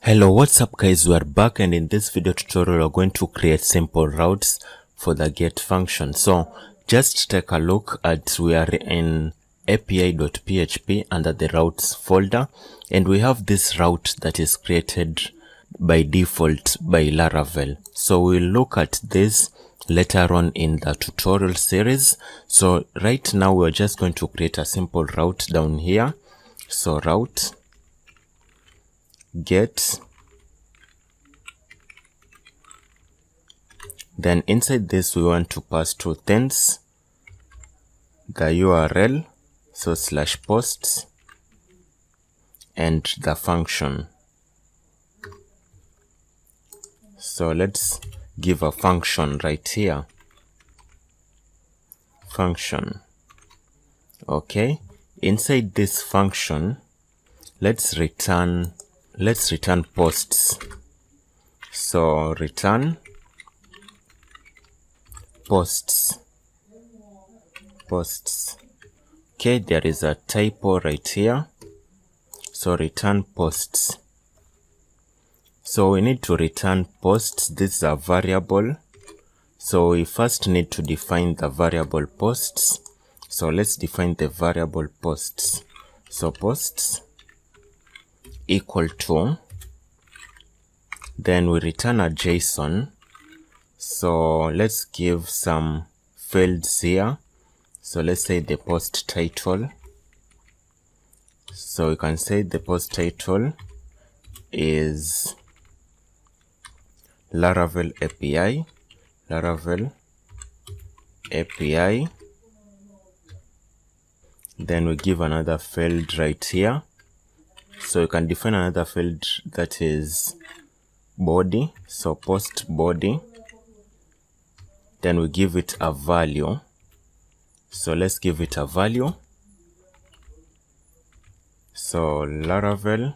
Hello, what's up guys? We are back, and in this video tutorial we're going to create simple routes for the get function. So just take a look at, we are in api.php under the routes folder, and we have this route that is created by default by Laravel. So we'll look at this later on in the tutorial series. So right now we're just going to create a simple route down here. So route get, then inside this we want to pass two things, the URL, so /posts, and the function. So let's give a function right here, function. Okay, inside this function let's return posts. So return posts. Okay, there is a typo right here, so return posts. So we need to return posts. This is a variable, so we first need to define the variable posts. So let's define the variable posts. So posts equal to, then we return a JSON. So let's give some fields here. So let's say the post title. So we can say the post title is Laravel API. Then we give another field right here. So you can define another field that is body, so post body. Then we give it a value. So let's give it a value. So Laravel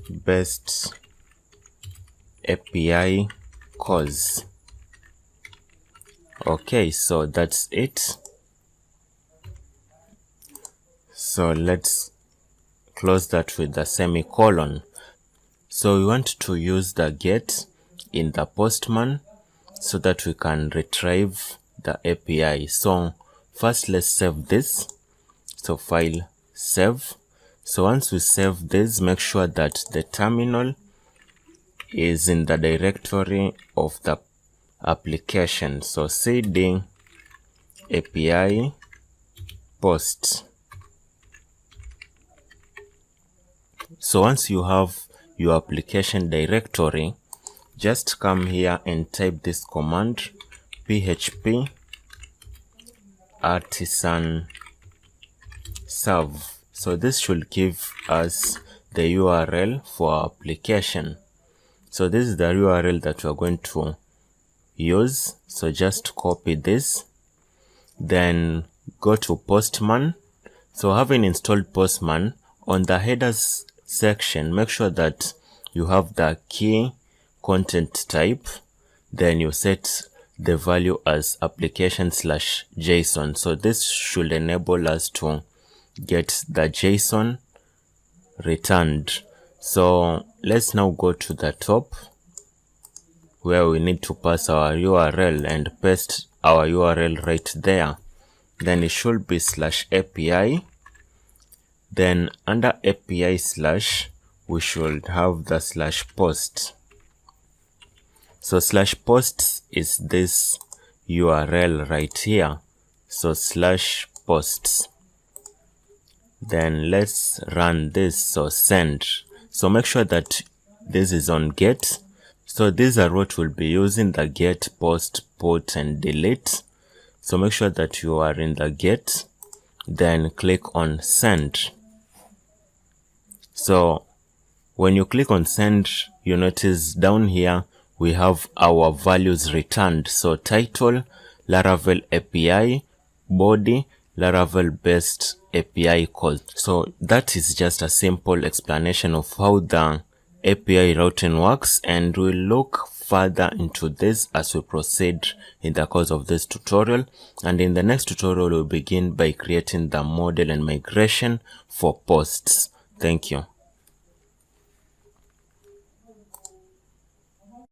best API calls. Okay, so that's it. So let's close that with the semicolon. So we want to use the get in the postman so that we can retrieve the API. So first let's save this. So file, save. So once we save this, make sure that the terminal is in the directory of the application. So cd API post. So once you have your application directory, just come here and type this command, php artisan serve. So this should give us the URL for our application. So this is the URL that we are going to use. So just copy this, then go to Postman. So having installed Postman, on the headers section, make sure that you have the key content type, then you set the value as application/JSON. So this should enable us to get the JSON returned. So let's now go to the top where we need to pass our URL and paste our URL right there. Then it should be /API. Then under API/ we should have the /post. So /post is this URL right here. So /posts. Then let's run this. So send. So make sure that this is on get. So this is a route we'll be using, the get, post, put, and delete. So make sure that you are in the get, then click on send. So when you click on send, you notice down here we have our values returned. So title, Laravel API, body, Laravel best API calls. So that is just a simple explanation of how the API routing works, and we'll look further into this as we proceed in the course of this tutorial. And in the next tutorial, we'll begin by creating the model and migration for posts. Thank you.